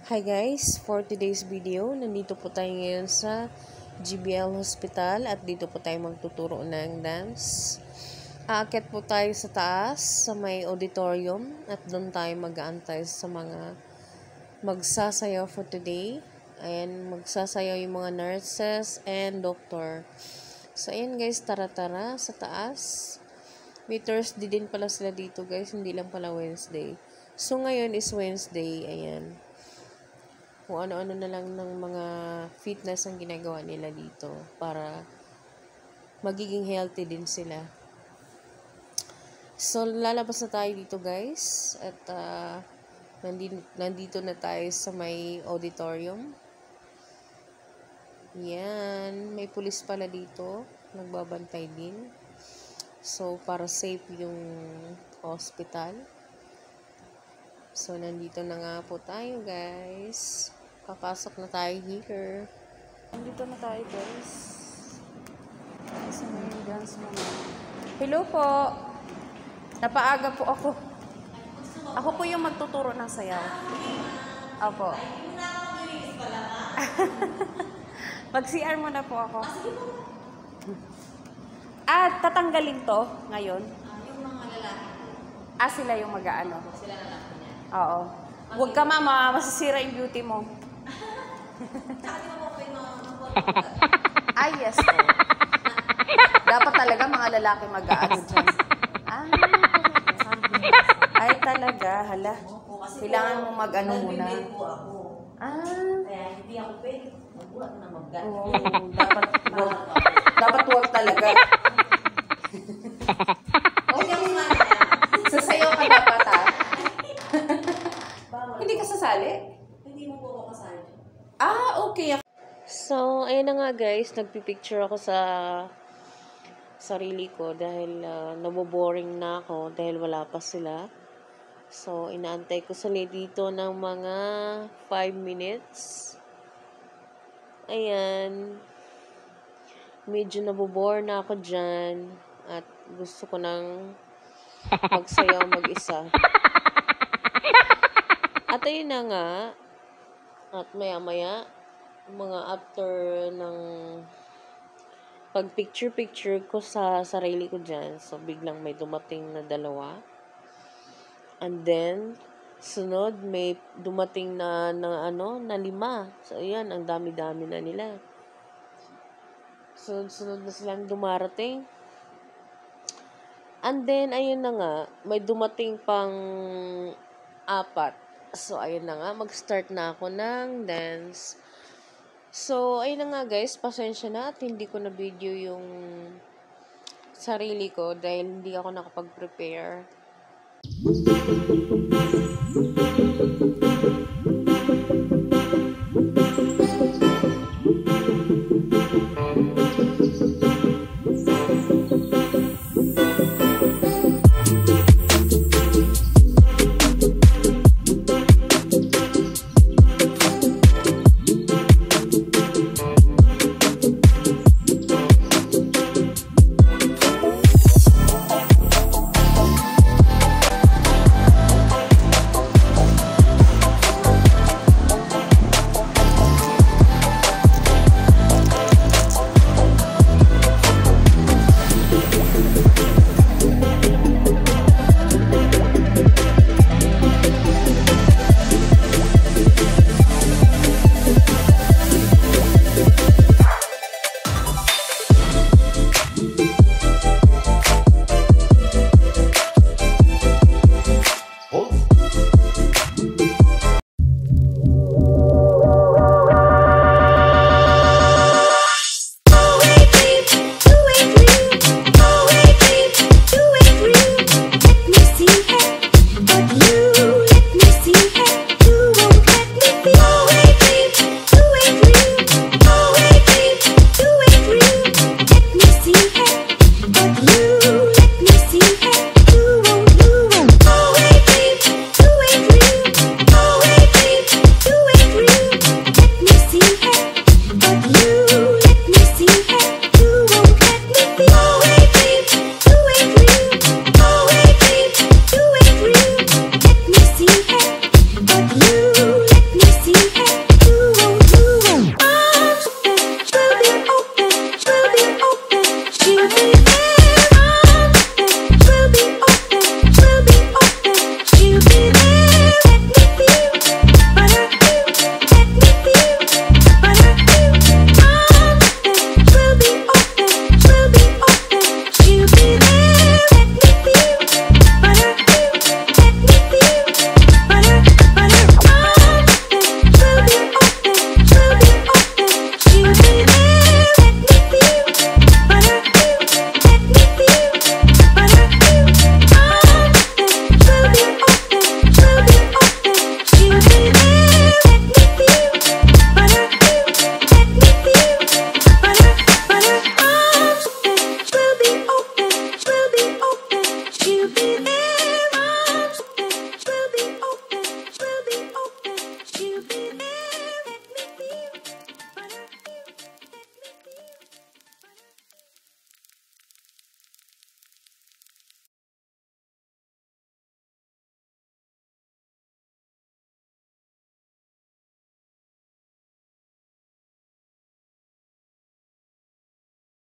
Hi guys, for today's video, nandito po tayo ngayon sa GBL Hospital at dito po tayo magtuturo ng dance. Aakyat po tayo sa taas sa may auditorium at doon tayo mag-aantay sa mga magsasayaw for today. Ayan, magsasayaw yung mga nurses and doctor. So ayan guys, tara-tara sa taas. May Thursday din pala sila dito guys, hindi lang pala Wednesday. So ngayon is Wednesday, ayan. Kung ano-ano na lang ng mga fitness ang ginagawa nila dito para magiging healthy din sila. So, lalabas na tayo dito guys at nandito na tayo sa may auditorium. Yan, may pulis pala dito, nagbabantay din. So, para safe yung hospital. So, nandito na nga po tayo, guys. Papasok na tayo here. Nandito na tayo, guys. Sa may dance naman. Hello po. Napaaga po ako. Ako po yung magtuturo ng sayaw. Opo. Mag-CR muna po ako. At tatanggalin to ngayon. Yung mga lalaki. Sila yung mag-aano. Sila lalaki niya. Oo. Huwag ka mama, masisira yung beauty mo. Tsaka di ba po kayo Yes. Dapat talaga mga lalaki mag-aano dyan. Ay talaga, hala. Kailangan mo mag-ano muna. Nag-bibig po ako. Kaya hindi ako pwede. Magbuhat na mag-gat. Oo, dapat wag talaga. Okay, ako nga. Sasayaw ka dapat Hindi ka sasali? Hindi mo po ako kasali. Okay. So, ayun na nga guys. Nagpipicture ako sa sarili ko dahil naboboring na ako dahil wala pa sila. So, inaantay ko sila dito ng mga 5 minutes. Ayan. Medyo nabobore na ako dyan. At gusto ko nang magsayaw mag-isa. At ayun na nga. At maya-maya, mga after ng pag-picture-picture ko sa sarili ko dyan. So, biglang may dumating na 2. And then, sunod, may dumating na 5. So, ayan, ang dami-dami na nila. Sunod na silang dumarating. And then, ayun na nga, may dumating pang 4. So, ayun na nga, mag-start na ako ng dance. So, ayun na nga guys, pasensya na at hindi ko na video yung sarili ko dahil hindi ako nakapag-prepare.